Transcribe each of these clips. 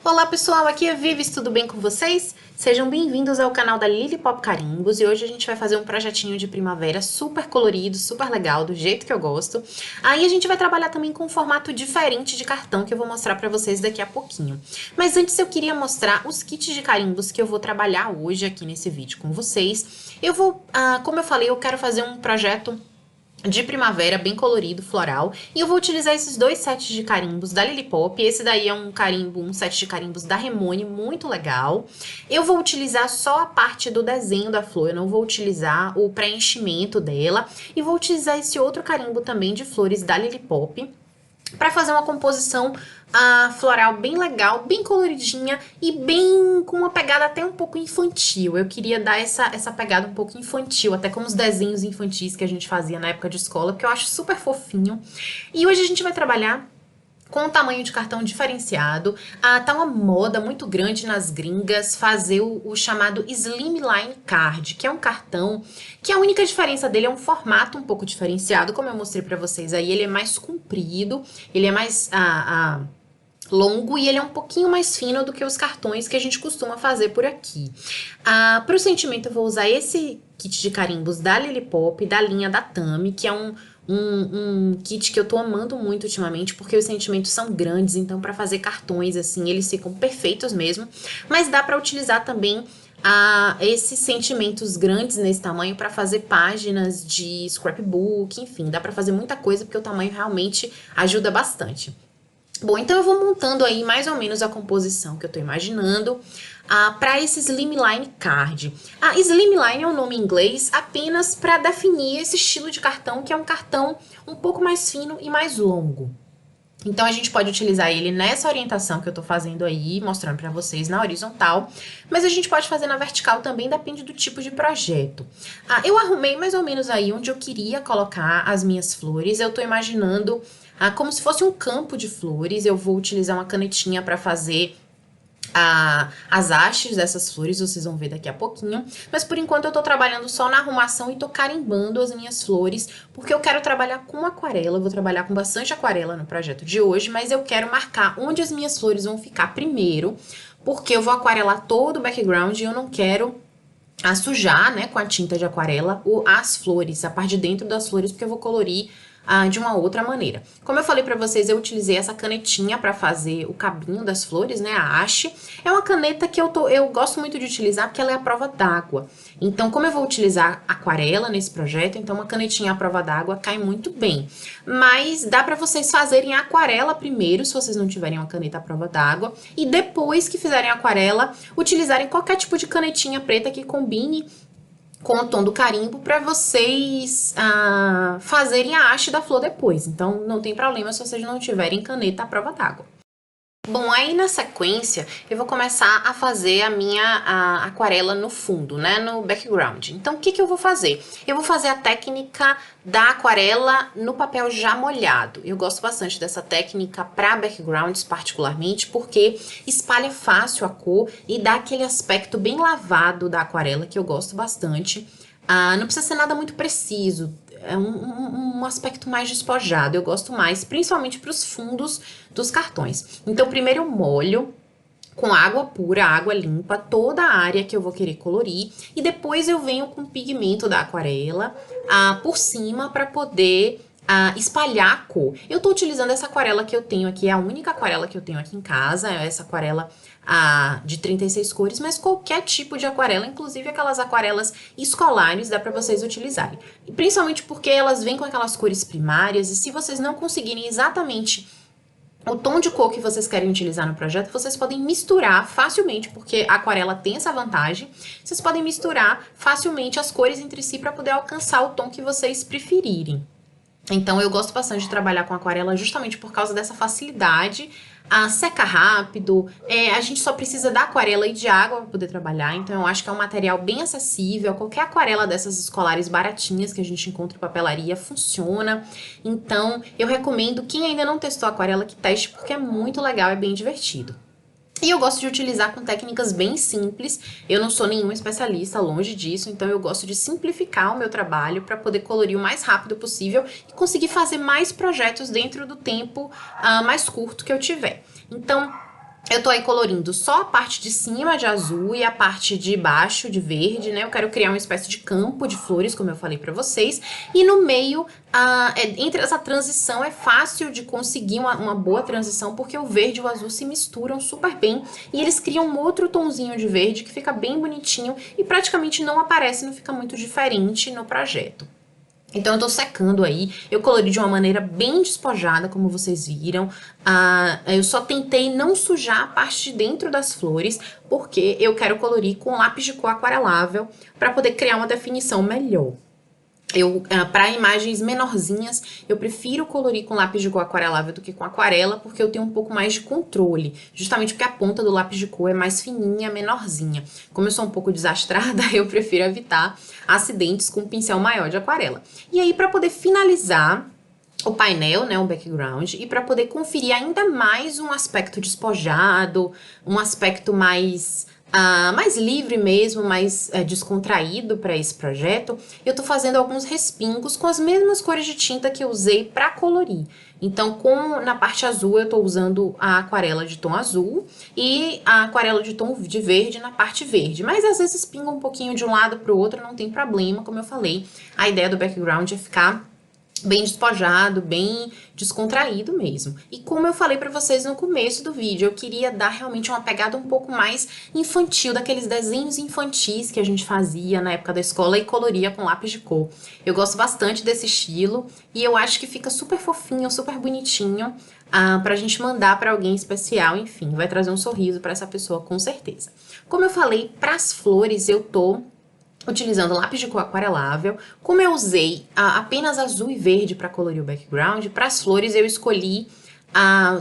Olá pessoal, aqui é Vives, tudo bem com vocês? Sejam bem-vindos ao canal da Lily Pop Carimbos e hoje a gente vai fazer um projetinho de primavera super colorido, super legal, do jeito que eu gosto. Aí a gente vai trabalhar também com um formato diferente de cartão que eu vou mostrar pra vocês daqui a pouquinho. Mas antes eu queria mostrar os kits de carimbos que eu vou trabalhar hoje aqui nesse vídeo com vocês. Como eu falei, eu quero fazer um projeto de primavera, bem colorido, floral. E eu vou utilizar esses dois sets de carimbos da Lily Pop. Esse daí é um set de carimbos da Remone, muito legal. Eu vou utilizar só a parte do desenho da flor, eu não vou utilizar o preenchimento dela. E vou utilizar esse outro carimbo também de flores da Lily Pop para fazer uma composição floral bem legal, bem coloridinha e bem com uma pegada até um pouco infantil. Eu queria dar essa pegada um pouco infantil, até como os desenhos infantis que a gente fazia na época de escola, porque eu acho super fofinho. E hoje a gente vai trabalhar com um tamanho de cartão diferenciado. Tá uma moda muito grande nas gringas fazer o chamado Slimline Card, que é um cartão que a única diferença dele é um formato um pouco diferenciado, como eu mostrei pra vocês aí. Ele é mais comprido, ele é mais longo e ele é um pouquinho mais fino do que os cartões que a gente costuma fazer por aqui. Para o sentimento eu vou usar esse kit de carimbos da Lily Pop, da linha da Tami, que é um kit que eu tô amando muito ultimamente, porque os sentimentos são grandes, então para fazer cartões assim, eles ficam perfeitos mesmo, mas dá para utilizar também esses sentimentos grandes nesse tamanho para fazer páginas de scrapbook, enfim, dá para fazer muita coisa porque o tamanho realmente ajuda bastante. Bom, então eu vou montando aí mais ou menos a composição que eu tô imaginando para esse Slimline Card. Slimline é um nome em inglês apenas para definir esse estilo de cartão, que é um cartão um pouco mais fino e mais longo. Então a gente pode utilizar ele nessa orientação que eu tô fazendo aí, mostrando para vocês na horizontal, mas a gente pode fazer na vertical também, depende do tipo de projeto. Eu arrumei mais ou menos aí onde eu queria colocar as minhas flores. Eu tô imaginando como se fosse um campo de flores. Eu vou utilizar uma canetinha para fazer as hastes dessas flores, vocês vão ver daqui a pouquinho. Mas por enquanto eu tô trabalhando só na arrumação e tô carimbando as minhas flores, porque eu quero trabalhar com aquarela. Eu vou trabalhar com bastante aquarela no projeto de hoje, mas eu quero marcar onde as minhas flores vão ficar primeiro, porque eu vou aquarelar todo o background e eu não quero sujar, né, com a tinta de aquarela as flores, a parte de dentro das flores, porque eu vou colorir de uma outra maneira. Como eu falei pra vocês, eu utilizei essa canetinha pra fazer o cabinho das flores, né, a haste. É uma caneta que eu gosto muito de utilizar porque ela é à prova d'água. Então, como eu vou utilizar aquarela nesse projeto, então uma canetinha à prova d'água cai muito bem. Mas dá pra vocês fazerem aquarela primeiro, se vocês não tiverem uma caneta à prova d'água, e depois que fizerem aquarela, utilizarem qualquer tipo de canetinha preta que combine com o tom do carimbo para vocês fazerem a haste da flor depois. Então, não tem problema se vocês não tiverem caneta à prova d'água. Bom, aí na sequência, eu vou começar a fazer a minha aquarela no fundo, né, no background. Então, o que que eu vou fazer? Eu vou fazer a técnica da aquarela no papel já molhado. Eu gosto bastante dessa técnica para backgrounds, particularmente, porque espalha fácil a cor e dá aquele aspecto bem lavado da aquarela, que eu gosto bastante. Não precisa ser nada muito preciso, é um aspecto mais despojado, eu gosto mais, principalmente para os fundos dos cartões. Então, primeiro eu molho com água pura, água limpa, toda a área que eu vou querer colorir, e depois eu venho com o pigmento da aquarela por cima para poder espalhar a cor. Eu tô utilizando essa aquarela que eu tenho aqui, é a única aquarela que eu tenho aqui em casa, é essa aquarela de 36 cores, mas qualquer tipo de aquarela, inclusive aquelas aquarelas escolares, dá pra vocês utilizarem. E principalmente porque elas vêm com aquelas cores primárias, e se vocês não conseguirem exatamente o tom de cor que vocês querem utilizar no projeto, vocês podem misturar facilmente, porque a aquarela tem essa vantagem, vocês podem misturar facilmente as cores entre si para poder alcançar o tom que vocês preferirem. Então, eu gosto bastante de trabalhar com aquarela justamente por causa dessa facilidade, seca rápido, a gente só precisa da aquarela e de água para poder trabalhar, então eu acho que é um material bem acessível, qualquer aquarela dessas escolares baratinhas que a gente encontra em papelaria funciona, então eu recomendo, quem ainda não testou aquarela, que teste, porque é muito legal, é bem divertido. E eu gosto de utilizar com técnicas bem simples, eu não sou nenhum especialista, longe disso, então eu gosto de simplificar o meu trabalho para poder colorir o mais rápido possível e conseguir fazer mais projetos dentro do tempo mais curto que eu tiver. Então, Eu tô aí colorindo só a parte de cima de azul e a parte de baixo de verde, né? Eu quero criar uma espécie de campo de flores, como eu falei pra vocês. E no meio, entre essa transição, é fácil de conseguir uma boa transição, porque o verde e o azul se misturam super bem. E eles criam um outro tonzinho de verde que fica bem bonitinho e praticamente não aparece, não fica muito diferente no projeto. Então eu tô secando aí, eu colori de uma maneira bem despojada, como vocês viram. Eu só tentei não sujar a parte de dentro das flores, porque eu quero colorir com lápis de cor aquarelável, para poder criar uma definição melhor. Para imagens menorzinhas, eu prefiro colorir com lápis de cor aquarelável do que com aquarela, porque eu tenho um pouco mais de controle, justamente porque a ponta do lápis de cor é mais fininha, menorzinha. Como eu sou um pouco desastrada, eu prefiro evitar acidentes com um pincel maior de aquarela. E aí, para poder finalizar o painel, né, o background, e para poder conferir ainda mais um aspecto despojado, um aspecto mais livre mesmo, mais descontraído para esse projeto, eu tô fazendo alguns respingos com as mesmas cores de tinta que eu usei para colorir. Então, na parte azul, eu tô usando a aquarela de tom azul e a aquarela de tom de verde na parte verde. Mas às vezes pinga um pouquinho de um lado pro outro, não tem problema, como eu falei. A ideia do background é ficar bem despojado, bem descontraído mesmo. E como eu falei pra vocês no começo do vídeo, eu queria dar realmente uma pegada um pouco mais infantil, daqueles desenhos infantis que a gente fazia na época da escola e coloria com lápis de cor. Eu gosto bastante desse estilo e eu acho que fica super fofinho, super bonitinho, pra gente mandar pra alguém especial, enfim, vai trazer um sorriso pra essa pessoa com certeza. Como eu falei, pras flores eu tô utilizando lápis de cor aquarelável. Como eu usei apenas azul e verde para colorir o background, para as flores eu escolhi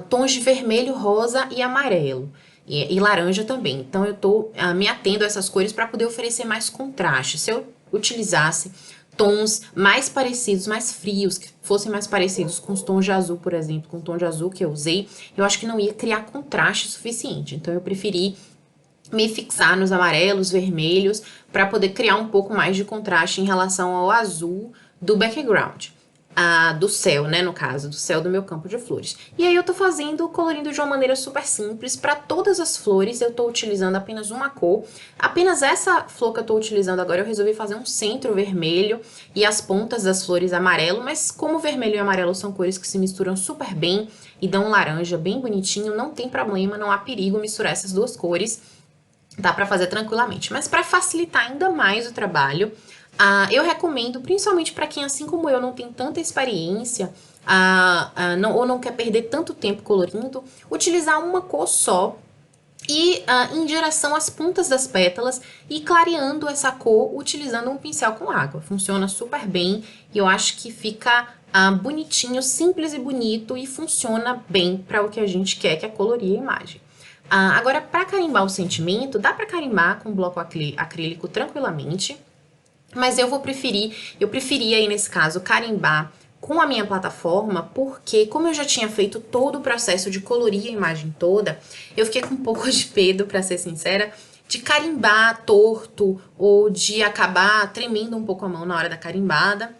tons de vermelho, rosa e amarelo. E laranja também. Então eu tô me atendo a essas cores para poder oferecer mais contraste. Se eu utilizasse tons mais parecidos, mais frios, que fossem mais parecidos com os tons de azul, por exemplo, com o tom de azul que eu usei, eu acho que não ia criar contraste suficiente. Então eu preferi me fixar nos amarelos, vermelhos, para poder criar um pouco mais de contraste em relação ao azul do background. Do céu, né, no caso, do céu do meu campo de flores. E aí eu tô colorindo de uma maneira super simples. Para todas as flores eu tô utilizando apenas uma cor. Apenas essa flor que eu tô utilizando agora eu resolvi fazer um centro vermelho e as pontas das flores amarelo, mas como vermelho e amarelo são cores que se misturam super bem e dão um laranja bem bonitinho, não tem problema, não há perigo misturar essas duas cores. Dá para fazer tranquilamente. Mas para facilitar ainda mais o trabalho, eu recomendo, principalmente para quem, assim como eu, não tem tanta experiência ou não quer perder tanto tempo colorindo, utilizar uma cor só e em direção às pontas das pétalas e clareando essa cor utilizando um pincel com água. Funciona super bem e eu acho que fica bonitinho, simples e bonito e funciona bem para o que a gente quer, que é colorir a imagem. Agora, para carimbar o sentimento, dá para carimbar com bloco acrílico tranquilamente, mas eu preferi aí nesse caso carimbar com a minha plataforma, porque como eu já tinha feito todo o processo de colorir a imagem toda, eu fiquei com um pouco de medo, para ser sincera, de carimbar torto ou de acabar tremendo um pouco a mão na hora da carimbada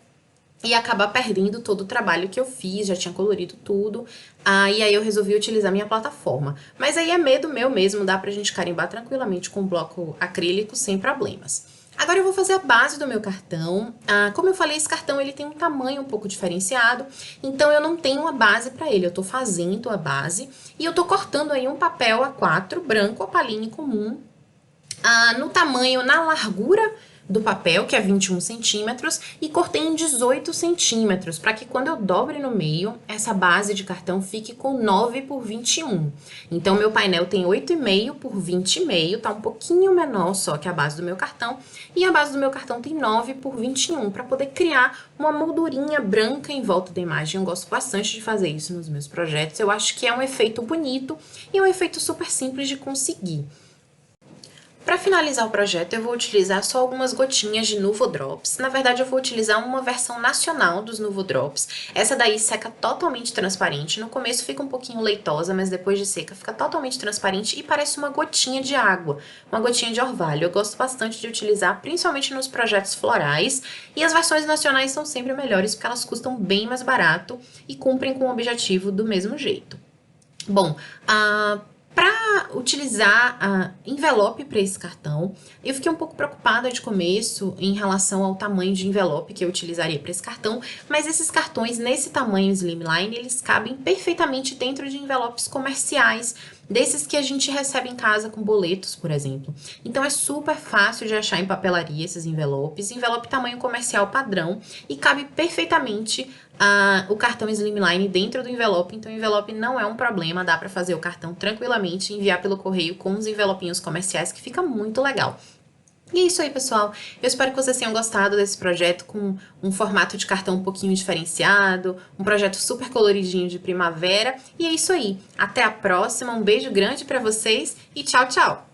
e acabar perdendo todo o trabalho que eu fiz, já tinha colorido tudo, e aí eu resolvi utilizar minha plataforma. Mas aí é medo meu mesmo, dá pra gente carimbar tranquilamente com bloco acrílico sem problemas. Agora eu vou fazer a base do meu cartão. Como eu falei, esse cartão ele tem um tamanho um pouco diferenciado, então eu não tenho uma base para ele, eu tô fazendo a base e eu tô cortando aí um papel A4 branco, opaline comum, no tamanho, na largura do papel, que é 21 centímetros, e cortei em 18 centímetros, para que quando eu dobre no meio, essa base de cartão fique com 9 por 21. Então, meu painel tem 8,5 por 20,5, tá um pouquinho menor só que a base do meu cartão, e a base do meu cartão tem 9 por 21, para poder criar uma moldurinha branca em volta da imagem. Eu gosto bastante de fazer isso nos meus projetos, eu acho que é um efeito bonito e é um efeito super simples de conseguir. Para finalizar o projeto, eu vou utilizar só algumas gotinhas de Nuvo Drops. Na verdade, eu vou utilizar uma versão nacional dos Nuvo Drops. Essa daí seca totalmente transparente. No começo fica um pouquinho leitosa, mas depois de seca fica totalmente transparente e parece uma gotinha de água, uma gotinha de orvalho. Eu gosto bastante de utilizar, principalmente nos projetos florais. E as versões nacionais são sempre melhores, porque elas custam bem mais barato e cumprem com o objetivo do mesmo jeito. Bom, Para utilizar a envelope para esse cartão, eu fiquei um pouco preocupada de começo em relação ao tamanho de envelope que eu utilizaria para esse cartão, mas esses cartões nesse tamanho Slimline, eles cabem perfeitamente dentro de envelopes comerciais, desses que a gente recebe em casa com boletos, por exemplo. Então é super fácil de achar em papelaria esses envelopes, envelope tamanho comercial padrão, e cabe perfeitamente o cartão Slimline dentro do envelope, então o envelope não é um problema, dá para fazer o cartão tranquilamente e enviar pelo correio com os envelopinhos comerciais, que fica muito legal. E é isso aí, pessoal. Eu espero que vocês tenham gostado desse projeto com um formato de cartão um pouquinho diferenciado, um projeto super coloridinho de primavera. E é isso aí. Até a próxima, um beijo grande para vocês e tchau, tchau!